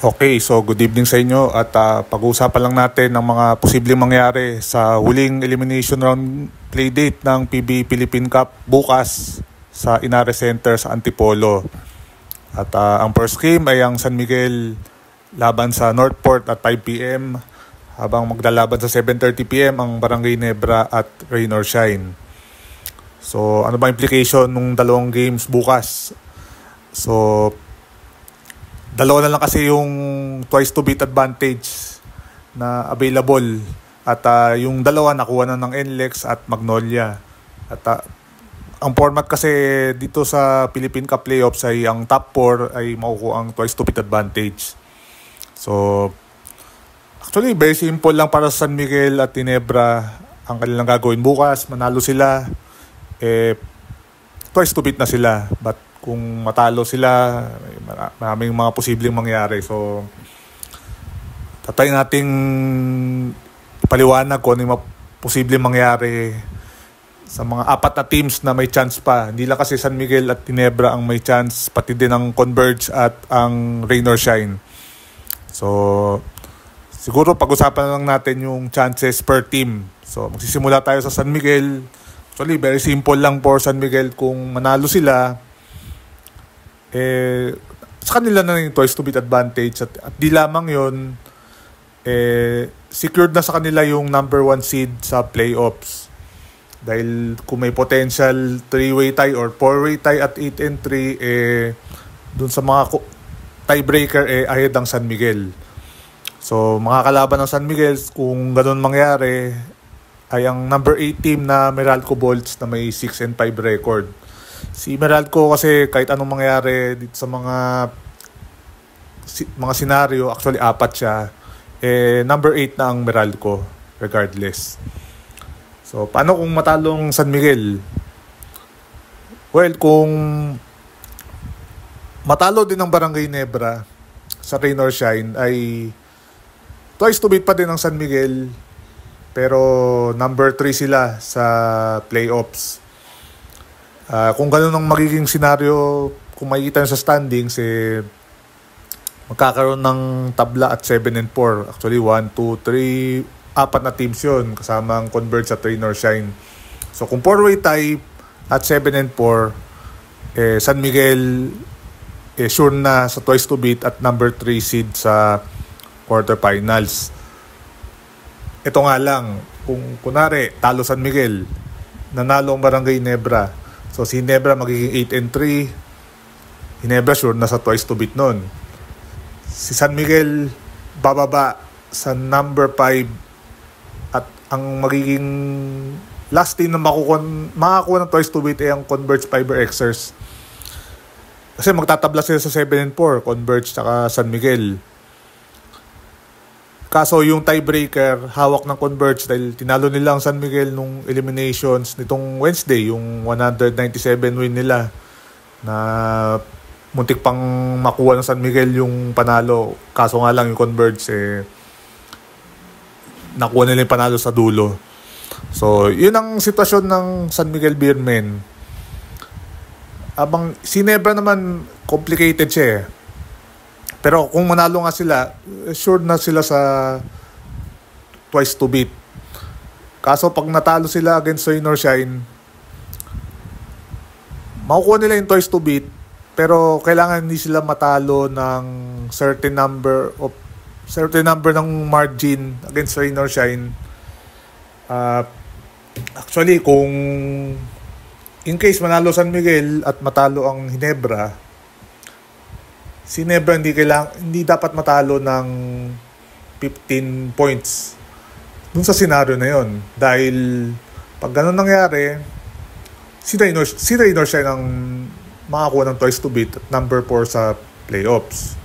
Okay, so good evening sa inyo at pag-uusapan lang natin ng mga posibleng mangyari sa huling elimination round playdate ng PBA Philippine Cup bukas sa Inares Center sa Antipolo. At ang first game ay ang San Miguel laban sa Northport at 5 p.m. habang maglalaban sa 7:30 p.m. ang Barangay Nebra at Rain or Shine. So ano ba implication ng dalawang games bukas? So dalawa na lang kasi yung twice to beat advantage na available. At yung dalawa nakuha na ng NLEX at Magnolia. At ang format kasi dito sa Philippine Cup Playoffs ay ang top 4 ay makukuha ang twice to beat advantage. So actually very simple lang para sa San Miguel at Ginebra ang kanilang gagawin bukas. Manalo sila, twice to beat na sila. But kung matalo sila, maraming mga posibleng mangyari. So, tatry nating paliwanag kung ano yung posibleng mangyari sa mga apat na teams na may chance pa. Hindi lang kasi San Miguel at Ginebra ang may chance, pati din ang Converge at ang Rain or Shine. So, siguro pag-usapan lang natin yung chances per team. So, magsisimula tayo sa San Miguel. Actually, very simple lang for San Miguel. Kung manalo sila, sa kanila na yung twice to beat advantage at di lamang yun, secured na sa kanila yung number 1 seed sa playoffs. Dahil kung may potential 3-way tie or 4-way tie at 8-3, dun sa mga tiebreaker, ahead ang San Miguel. So mga kalaban ng San Miguel, kung ganun mangyari, ay ang number 8 team na Meralco Bolts na may 6-5 record. Si Meralco kasi kahit anong mangyari dito sa mga senaryo, actually 4 siya, number 8 na ang Meralco regardless. So paano kung matalong San Miguel? Well, kung matalo din ang Barangay Nebra sa Rain or Shine, ay twice to beat pa din ang San Miguel, pero number 3 sila sa playoffs. Kung gano'n ang magiging senaryo, kung makikita nyo sa standings, magkakaroon ng tabla at 7-4. Actually, 1, 2, 3, 4 na teams yun, kasama ang Converge at Rain or Shine. So, kung 4-way tie at 7-4, San Miguel, sure na sa twice to beat at number 3 seed sa quarterfinals. Ito nga lang, kung kunwari, talo San Miguel, nanalo ang Barangay Nebra, so si Ginebra magiging 8-3. Ginebra sure na sa twice to beat nun. Si San Miguel bababa sa number 5 at ang magiging last team na makakuha ng twice to beat ay ang Converge Fiber Xers. Kasi magtatabla sila sa 7-4, Converge tsaka San Miguel. Kaso yung tiebreaker, hawak ng Converge dahil tinalo nila ang San Miguel nung eliminations nitong Wednesday, yung 197 win nila na muntik pang makuha ng San Miguel yung panalo. Kaso nga lang yung Converge, nakuha nila yung panalo sa dulo. So, yun ang sitwasyon ng San Miguel Beermen. Abang si Nebra naman, complicated siya . Pero kung manalo nga sila, sure na sila sa twice to beat. Kaso pag natalo sila against Rain or Shine, makukuha nila yung twice to beat, pero kailangan hindi sila matalo ng certain number ng margin against Rain or Shine. Actually, kung in case manalo San Miguel at matalo ang Ginebra, si Nebra hindi dapat matalo ng 15 points dun sa senaryo na yon. Dahil pag ganun nangyari, si Rain or Shine ang makakuha ng twice to beat at number 4 sa playoffs.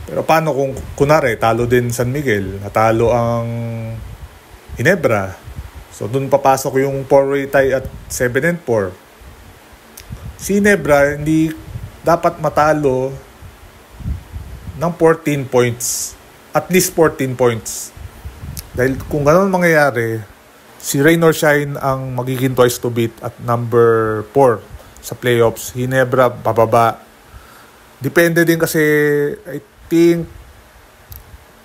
Pero paano kung kunwari talo din San Miguel, natalo ang Ginebra, so dun papasok yung 4-way tie at 7-4. Si Nebra hindi dapat matalo ng 14 points. At least 14 points. Dahil kung gano'n mangyayari, si Rain or Shine ang magiging twice to beat at number 4 sa playoffs. Ginebra bababa. Depende din kasi, I think,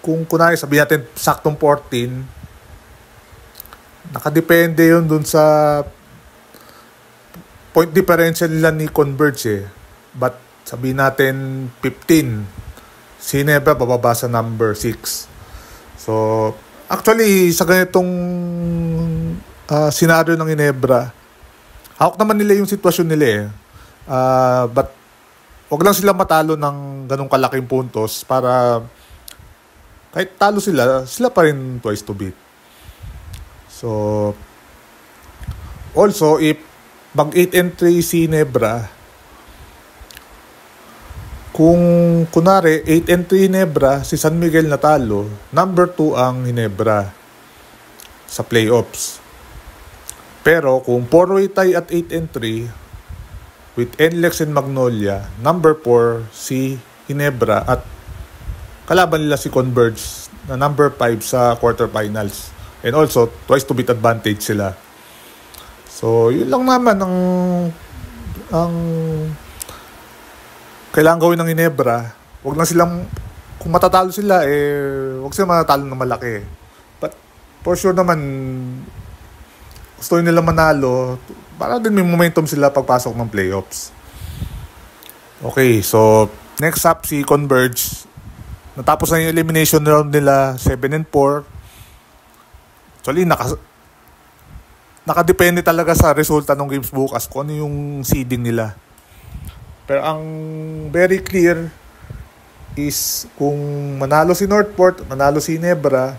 kung kunwari sabihin natin saktong 14, nakadepende yun dun sa point differential nila ni Converge eh. But sabihin natin 15, si Ginebra bababa sa number 6. So, actually, sa ganitong senaryo ng Ginebra, hawak naman nila yung sitwasyon nila eh. But, wag lang sila matalo ng ganong kalaking puntos para kahit talo sila pa rin twice to beat. So, also, if mag 8-3 si Ginebra, kung kunwari 8-3 Ginebra, si San Miguel natalo, number 2 ang Ginebra sa playoffs. Pero kung 4-way tie at 8-3 with NLEX and Magnolia, number 4 si Ginebra at kalaban nila si Converge na number 5 sa quarterfinals. And also, twice to beat advantage sila. So, yun lang naman ang kailangan gawin ng Ginebra. Wag lang silang, kung matatalo sila, wag silang matatalo ng malaki. But, for sure naman, gusto nila manalo, para din may momentum sila pagpasok ng playoffs. Okay, so, next up, si Converge. Natapos na yung elimination round nila, 7-4. Actually, nakadepende talaga sa resulta ng games bukas kung ano yung seeding nila. Pero ang very clear is kung manalo si Northport, manalo si Ginebra,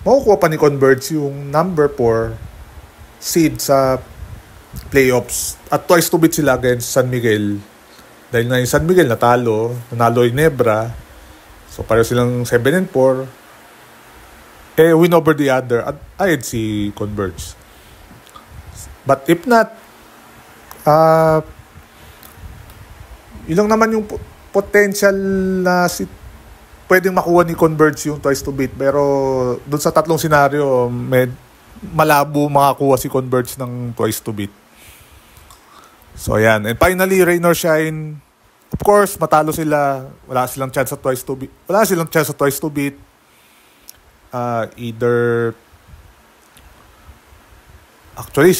makukuha pa ni Converge yung number 4 seed sa playoffs. At twice to beat sila against San Miguel. Dahil na yung San Miguel nanalo yung Ginebra. So pareho silang 7-4. Win over the other. At ayun si Converge. But if not, yun lang naman yung potential na pwedeng makuha ni Converge yung twice to beat. Pero dun sa tatlong senaryo, malabo makakuha si Converge ng twice to beat. So ayan. And finally, rain or shine. Of course, matalo sila. Wala silang chance sa twice to beat. Either actually,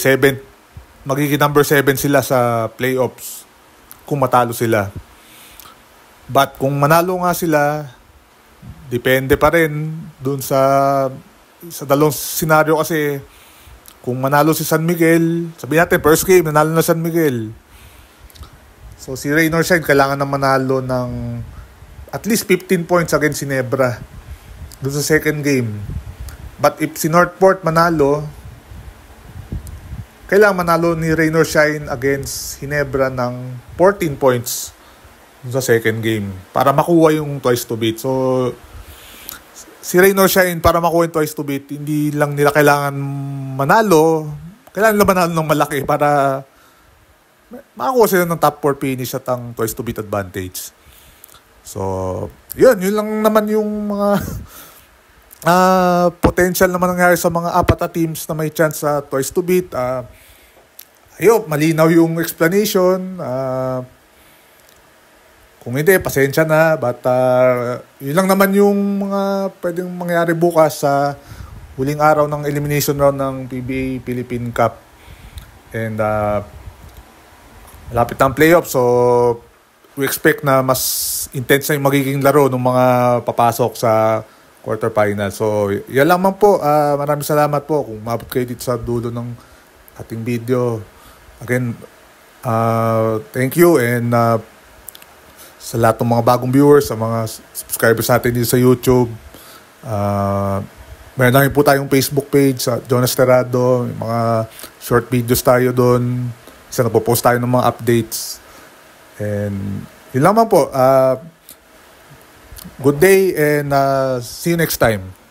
magiging number 7 sila sa playoffs kung matalo sila. But kung manalo nga sila, depende pa rin dun sa dalawang senaryo kasi kung manalo si San Miguel, sabihin natin first game, nanalo na San Miguel. So si Rain or Shine kailangan na manalo ng at least 15 points against Ginebra dun sa second game. But if si Northport manalo, kailangan manalo ni Rain or Shine against Ginebra ng 14 points sa second game para makuha yung twice to beat. So, si Rain or Shine para makuha yung twice to beat, hindi lang nila kailangan manalo. Kailangan nila manalo ng malaki para makakuha sila ng top 4 finish at ang twice to beat advantage. So, yun lang naman yung mga potential naman nangyari sa mga apat na teams na may chance sa twice to beat. Ayun, malinaw yung explanation. Kung hindi, pasensya na. But yun lang naman yung mga pwedeng mangyari bukas sa huling araw ng elimination round ng PBA Philippine Cup. And malapit na ang playoff. So, we expect na mas intense na yung magiging laro ng mga papasok sa quarterfinal. So, yan lang man po. Maraming salamat po kung mabot kayo dito sa dulo ng ating video. Again, thank you and sa lahat ng mga bagong viewers, sa mga subscribers natin dito sa YouTube. Meron namin po tayong Facebook page sa Jonas Terrado. Mga short videos tayo doon. Isa nagpo-post tayo ng mga updates. And yun lang man po. Good day and see you next time.